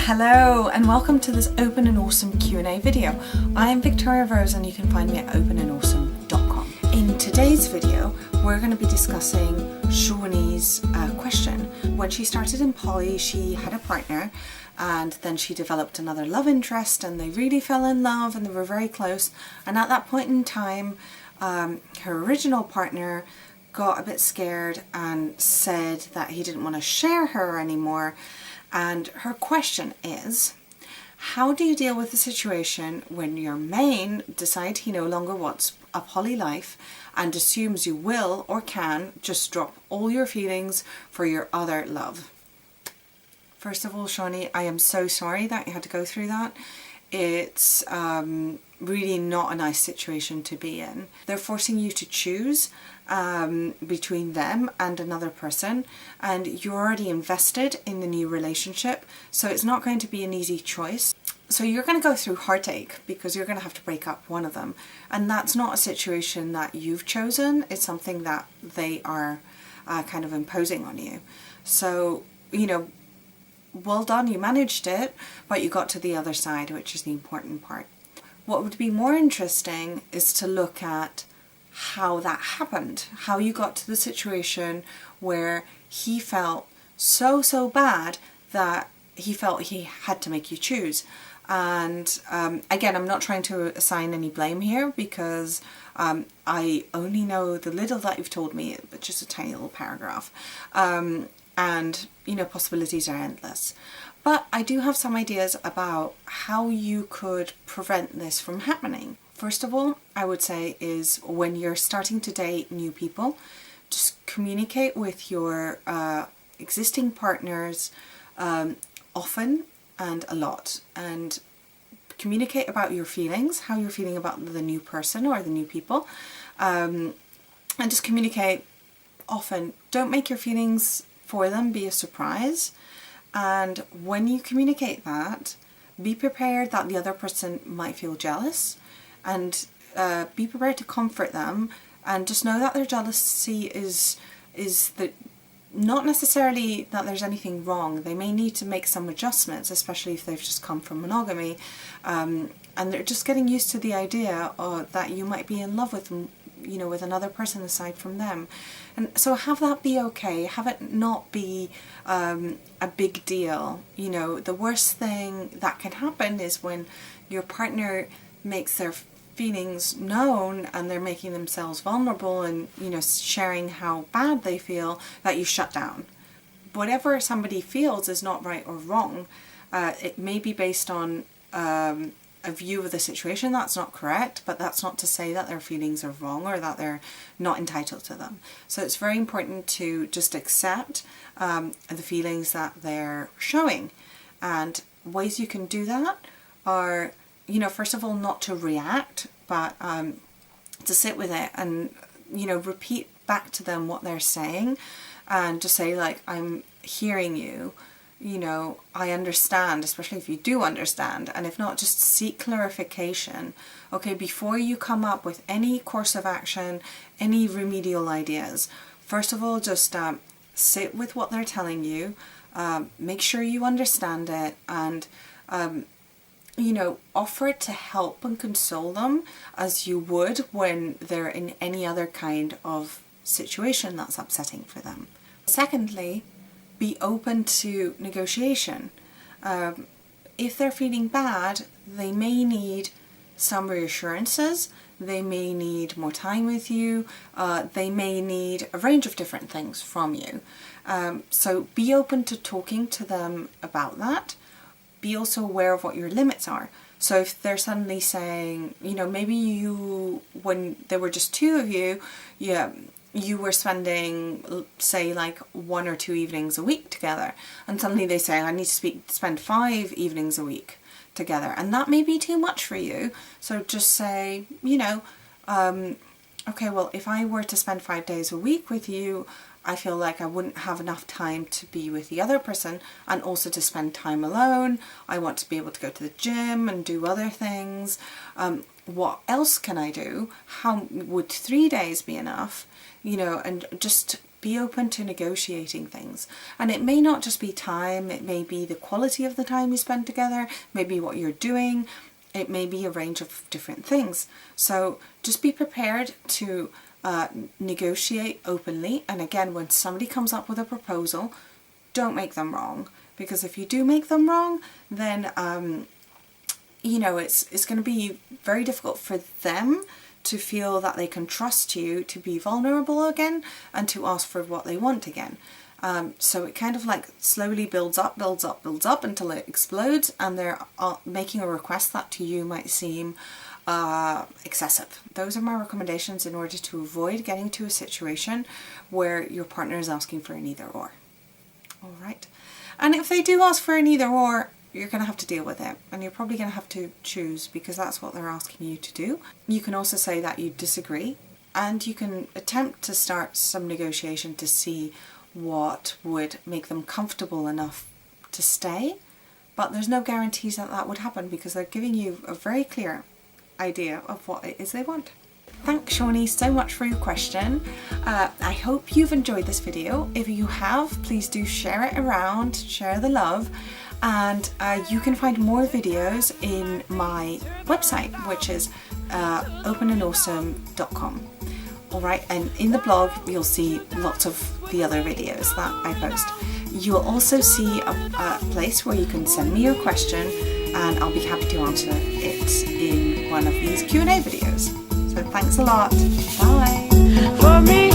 Hello and welcome to this Open and Awesome Q&A video. I am Victoria Rose and you can find me at openandawesome.com. In today's video we're going to be discussing Shawnee's question. When she started in poly, she had a partner and then she developed another love interest and they really fell in love and they were very close, and at that point in time her original partner got a bit scared and said that he didn't want to share her anymore. And her question is, how do you deal with the situation when your main decides he no longer wants a poly life and assumes you will or can just drop all your feelings for your other love? First of all, Shawnee, I am so sorry that you had to go through that. It's really not a nice situation to be in. They're forcing you to choose between them and another person, and you're already invested in the new relationship, so it's not going to be an easy choice. So you're going to go through heartache because you're going to have to break up one of them, and that's not a situation that you've chosen. It's something that they are kind of imposing on you. So, you know, well done, you managed it, but you got to the other side, which is the important part. What would be more interesting is to look at how that happened, how you got to the situation where he felt so bad that he felt he had to make you choose. And again, I'm not trying to assign any blame here because I only know the little that you've told me, but just a tiny little paragraph. And you know, possibilities are endless. But I do have some ideas about how you could prevent this from happening. First of all, I would say is when you're starting to date new people, just communicate with your existing partners often and a lot, and communicate about your feelings, how you're feeling about the new person or the new people, and just communicate often. Don't make your feelings for them be a surprise, and when you communicate that, be prepared that the other person might feel jealous, and be prepared to comfort them, and just know that their jealousy is that not necessarily that there's anything wrong. They may need to make some adjustments, especially if they've just come from monogamy, and they're just getting used to the idea that you might be in love with them, you know, with another person aside from them. And so have that be okay, have it not be a big deal. You know, the worst thing that can happen is when your partner makes their feelings known and they're making themselves vulnerable and, you know, sharing how bad they feel, that you shut down. Whatever somebody feels is not right or wrong. It may be based on a view of the situation that's not correct, but that's not to say that their feelings are wrong or that they're not entitled to them. So it's very important to just accept the feelings that they're showing, and ways you can do that are, you know, first of all, not to react, but to sit with it and, you know, repeat back to them what they're saying, and just say, like, I'm hearing you, you know, I understand, especially if you do understand, and if not, just seek clarification. Okay, before you come up with any course of action, any remedial ideas, first of all, just sit with what they're telling you, make sure you understand it, and you know, offer to help and console them as you would when they're in any other kind of situation that's upsetting for them. Secondly, be open to negotiation. If they're feeling bad, they may need some reassurances, they may need more time with you, they may need a range of different things from you. So be open to talking to them about that. Be also aware of what your limits are. So if they're suddenly saying, you know, maybe you, when there were just two of you, you were spending, say, like 1 or 2 evenings a week together, and suddenly they say, I need to spend 5 evenings a week together, and that may be too much for you. So just say, you know, okay, well, if I were to spend 5 days a week with you, I feel like I wouldn't have enough time to be with the other person and also to spend time alone. I want to be able to go to the gym and do other things. What else can I do? How would 3 days be enough? You know, and just be open to negotiating things. And it may not just be time, it may be the quality of the time you spend together, maybe what you're doing, it may be a range of different things. So just be prepared to negotiate openly. And again, when somebody comes up with a proposal, don't make them wrong, because if you do make them wrong, then you know, it's going to be very difficult for them to feel that they can trust you to be vulnerable again and to ask for what they want again. So it kind of like slowly builds up until it explodes, and they're making a request that to you might seem excessive. Those are my recommendations in order to avoid getting to a situation where your partner is asking for an either or. Alright, and if they do ask for an either or, you're going to have to deal with it, and you're probably going to have to choose, because that's what they're asking you to do. You can also say that you disagree, and you can attempt to start some negotiation to see what would make them comfortable enough to stay, but there's no guarantees that that would happen, because they're giving you a very clear idea of what it is they want. Thanks, Shawnee, so much for your question. I hope you've enjoyed this video. If you have, please do share it around, share the love, and you can find more videos in my website, which is openandawesome.com. Alright, and in the blog you'll see lots of the other videos that I post. You'll also see a place where you can send me your question, and I'll be happy to answer it in one of these Q&A videos. So thanks a lot. Bye. For me.